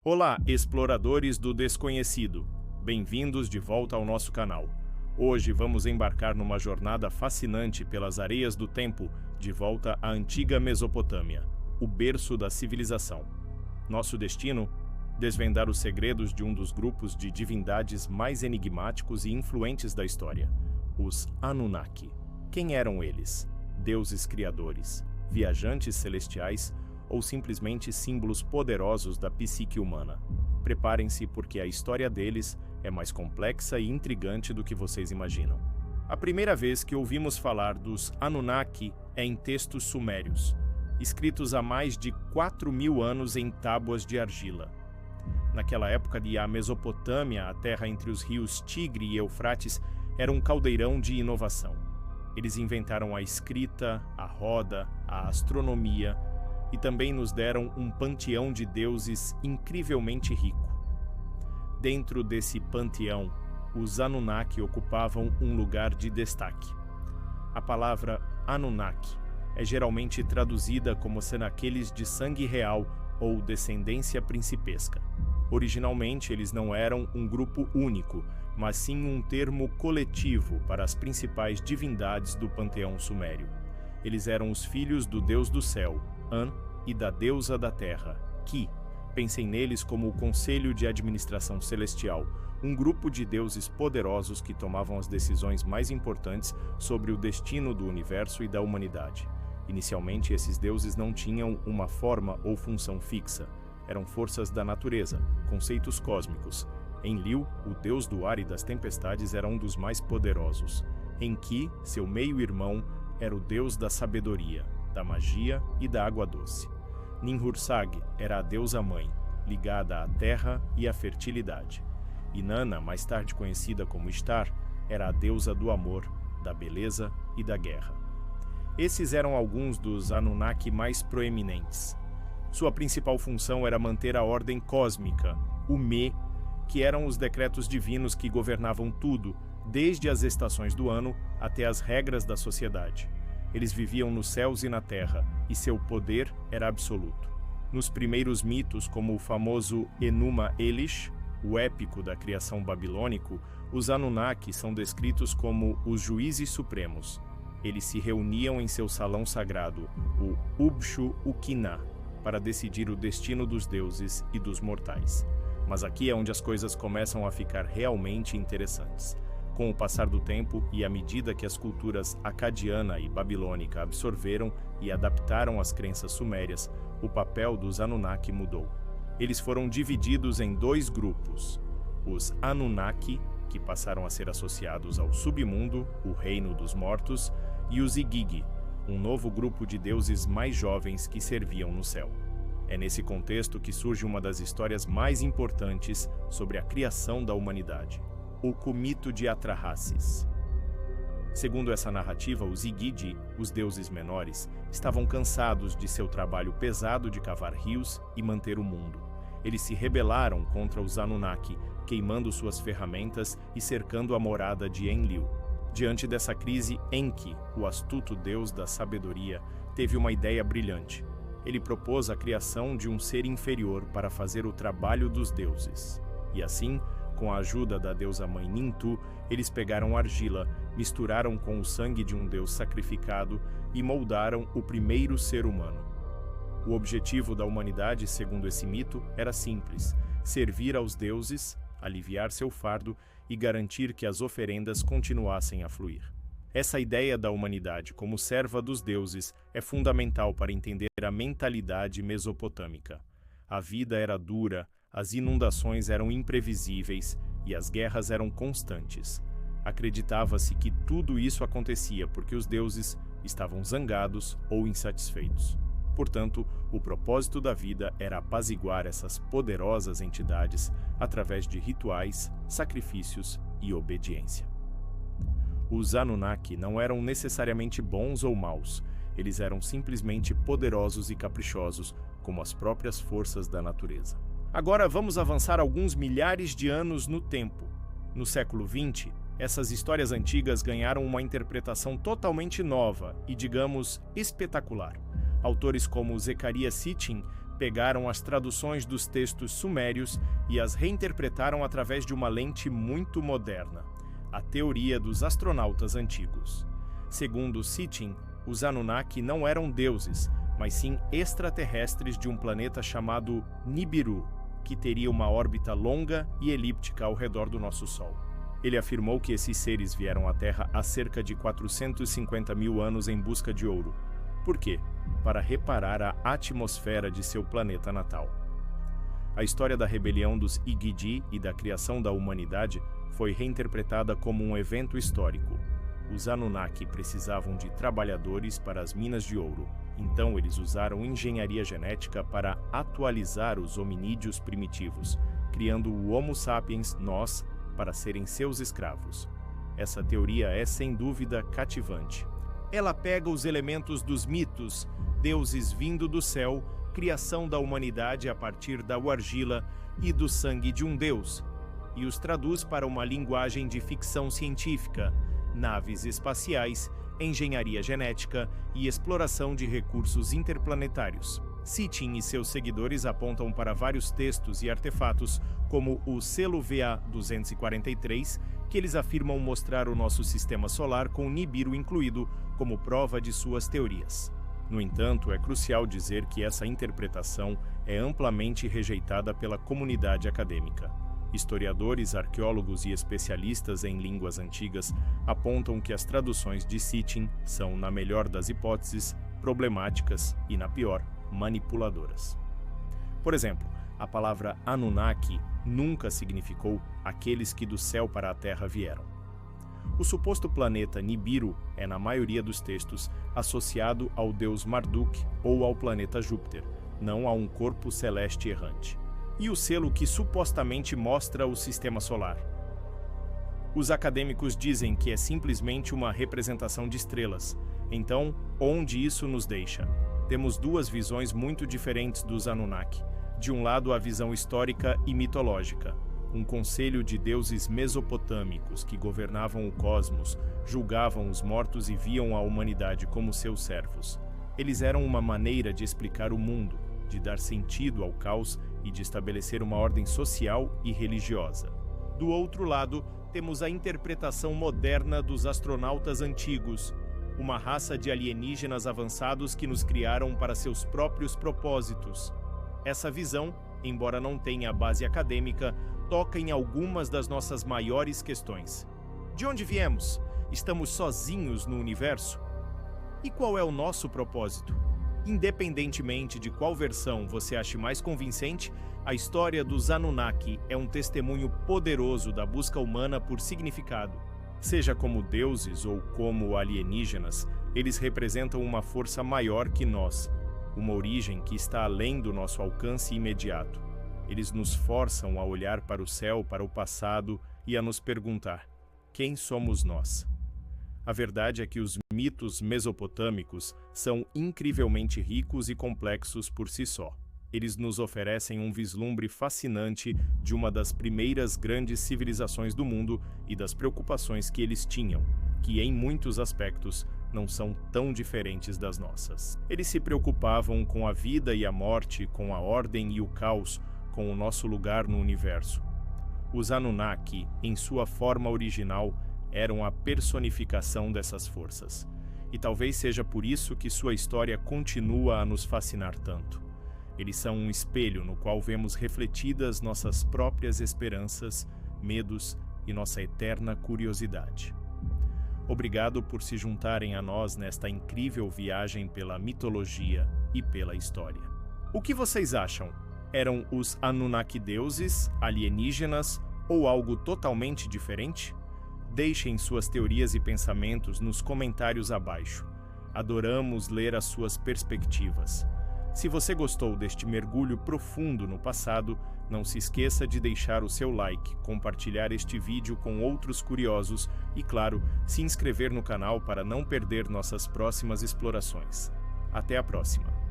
Olá, exploradores do desconhecido. Bem-vindos de volta ao nosso canal. Hoje vamos embarcar numa jornada fascinante pelas areias do tempo, de volta à antiga Mesopotâmia, o berço da civilização. Nosso destino? Desvendar os segredos de um dos grupos de divindades mais enigmáticos e influentes da história, os Anunnaki. Quem eram eles? Deuses criadores, viajantes celestiais ou simplesmente símbolos poderosos da psique humana? Preparem-se, porque a história deles é mais complexa e intrigante do que vocês imaginam. A primeira vez que ouvimos falar dos Anunnaki é em textos sumérios, escritos há mais de 4.000 anos em tábuas de argila. Naquela época, a Mesopotâmia, a terra entre os rios Tigre e Eufrates, era um caldeirão de inovação. Eles inventaram a escrita, a roda, a astronomia e também nos deram um panteão de deuses incrivelmente rico. Dentro desse panteão, os Anunnaki ocupavam um lugar de destaque. A palavra Anunnaki é geralmente traduzida como sendo aqueles de sangue real ou descendência principesca. Originalmente, eles não eram um grupo único, mas sim um termo coletivo para as principais divindades do panteão sumério. Eles eram os filhos do deus do céu, An, e da deusa da terra, Ki. Pensem neles como o conselho de administração celestial, um grupo de deuses poderosos que tomavam as decisões mais importantes sobre o destino do universo e da humanidade. Inicialmente, esses deuses não tinham uma forma ou função fixa. Eram forças da natureza, conceitos cósmicos. Enlil, o deus do ar e das tempestades, era um dos mais poderosos. Enki, seu meio-irmão, era o deus da sabedoria, da magia e da água doce. Ninhursag era a deusa-mãe, ligada à terra e à fertilidade. Inanna, mais tarde conhecida como Ishtar, era a deusa do amor, da beleza e da guerra. Esses eram alguns dos Anunnaki mais proeminentes. Sua principal função era manter a ordem cósmica, o Me, que eram os decretos divinos que governavam tudo, desde as estações do ano até as regras da sociedade. Eles viviam nos céus e na terra, e seu poder era absoluto. Nos primeiros mitos, como o famoso Enuma Elish, o épico da criação babilônico, os Anunnaki são descritos como os juízes supremos. Eles se reuniam em seu salão sagrado, o Ubshu-Ukinah, para decidir o destino dos deuses e dos mortais. Mas aqui é onde as coisas começam a ficar realmente interessantes. Com o passar do tempo e à medida que as culturas acadiana e babilônica absorveram e adaptaram as crenças sumérias, o papel dos Anunnaki mudou. Eles foram divididos em dois grupos: os Anunnaki, que passaram a ser associados ao submundo, o reino dos mortos, e os Igigi, um novo grupo de deuses mais jovens que serviam no céu. É nesse contexto que surge uma das histórias mais importantes sobre a criação da humanidade: o mito de Atrahasis. Segundo essa narrativa, os Igigi, os deuses menores, estavam cansados de seu trabalho pesado de cavar rios e manter o mundo. Eles se rebelaram contra os Anunnaki, queimando suas ferramentas e cercando a morada de Enlil. Diante dessa crise, Enki, o astuto deus da sabedoria, teve uma ideia brilhante. Ele propôs a criação de um ser inferior para fazer o trabalho dos deuses. E assim, com a ajuda da deusa-mãe Nintu, eles pegaram argila, misturaram com o sangue de um deus sacrificado e moldaram o primeiro ser humano. O objetivo da humanidade, segundo esse mito, era simples: servir aos deuses, aliviar seu fardo e garantir que as oferendas continuassem a fluir. Essa ideia da humanidade como serva dos deuses é fundamental para entender a mentalidade mesopotâmica. A vida era dura, as inundações eram imprevisíveis e as guerras eram constantes. Acreditava-se que tudo isso acontecia porque os deuses estavam zangados ou insatisfeitos. Portanto, o propósito da vida era apaziguar essas poderosas entidades através de rituais, sacrifícios e obediência. Os Anunnaki não eram necessariamente bons ou maus, eles eram simplesmente poderosos e caprichosos, como as próprias forças da natureza. Agora vamos avançar alguns milhares de anos no tempo. No século XX, essas histórias antigas ganharam uma interpretação totalmente nova e, digamos, espetacular. Autores como Zecharia Sitchin pegaram as traduções dos textos sumérios e as reinterpretaram através de uma lente muito moderna, a teoria dos astronautas antigos. Segundo Sitchin, os Anunnaki não eram deuses, mas sim extraterrestres de um planeta chamado Nibiru, que teria uma órbita longa e elíptica ao redor do nosso Sol. Ele afirmou que esses seres vieram à Terra há cerca de 450 mil anos em busca de ouro. Por quê? Para reparar a atmosfera de seu planeta natal. A história da rebelião dos Igigi e da criação da humanidade foi reinterpretada como um evento histórico. Os Anunnaki precisavam de trabalhadores para as minas de ouro, então eles usaram engenharia genética para atualizar os hominídeos primitivos, criando o Homo sapiens, nós, para serem seus escravos. Essa teoria é sem dúvida cativante. Ela pega os elementos dos mitos, deuses vindo do céu, criação da humanidade a partir da argila e do sangue de um deus, e os traduz para uma linguagem de ficção científica, naves espaciais, engenharia genética e exploração de recursos interplanetários. Sitchin e seus seguidores apontam para vários textos e artefatos, como o selo VA-243, que eles afirmam mostrar o nosso sistema solar com Nibiru incluído como prova de suas teorias. No entanto, é crucial dizer que essa interpretação é amplamente rejeitada pela comunidade acadêmica. Historiadores, arqueólogos e especialistas em línguas antigas apontam que as traduções de Sitchin são, na melhor das hipóteses, problemáticas e, na pior, manipuladoras. Por exemplo, a palavra Anunnaki nunca significou aqueles que do céu para a Terra vieram. O suposto planeta Nibiru é, na maioria dos textos, associado ao deus Marduk ou ao planeta Júpiter, não a um corpo celeste errante. E o selo que supostamente mostra o sistema solar? Os acadêmicos dizem que é simplesmente uma representação de estrelas. Então, onde isso nos deixa? Temos duas visões muito diferentes dos Anunnaki. De um lado, a visão histórica e mitológica. Um conselho de deuses mesopotâmicos que governavam o cosmos, julgavam os mortos e viam a humanidade como seus servos. Eles eram uma maneira de explicar o mundo, de dar sentido ao caos e de estabelecer uma ordem social e religiosa. Do outro lado, temos a interpretação moderna dos astronautas antigos, uma raça de alienígenas avançados que nos criaram para seus próprios propósitos. Essa visão, embora não tenha base acadêmica, toca em algumas das nossas maiores questões. De onde viemos? Estamos sozinhos no universo? E qual é o nosso propósito? Independentemente de qual versão você ache mais convincente, a história dos Anunnaki é um testemunho poderoso da busca humana por significado. Seja como deuses ou como alienígenas, eles representam uma força maior que nós, uma origem que está além do nosso alcance imediato. Eles nos forçam a olhar para o céu, para o passado e a nos perguntar: quem somos nós? A verdade é que os mitos mesopotâmicos são incrivelmente ricos e complexos por si só. Eles nos oferecem um vislumbre fascinante de uma das primeiras grandes civilizações do mundo e das preocupações que eles tinham, que em muitos aspectos não são tão diferentes das nossas. Eles se preocupavam com a vida e a morte, com a ordem e o caos, com o nosso lugar no universo. Os Anunnaki, em sua forma original, eram a personificação dessas forças. E talvez seja por isso que sua história continua a nos fascinar tanto. Eles são um espelho no qual vemos refletidas nossas próprias esperanças, medos e nossa eterna curiosidade. Obrigado por se juntarem a nós nesta incrível viagem pela mitologia e pela história. O que vocês acham? Eram os Anunnaki deuses, alienígenas ou algo totalmente diferente? Deixem suas teorias e pensamentos nos comentários abaixo. Adoramos ler as suas perspectivas. Se você gostou deste mergulho profundo no passado, não se esqueça de deixar o seu like, compartilhar este vídeo com outros curiosos e, claro, se inscrever no canal para não perder nossas próximas explorações. Até a próxima!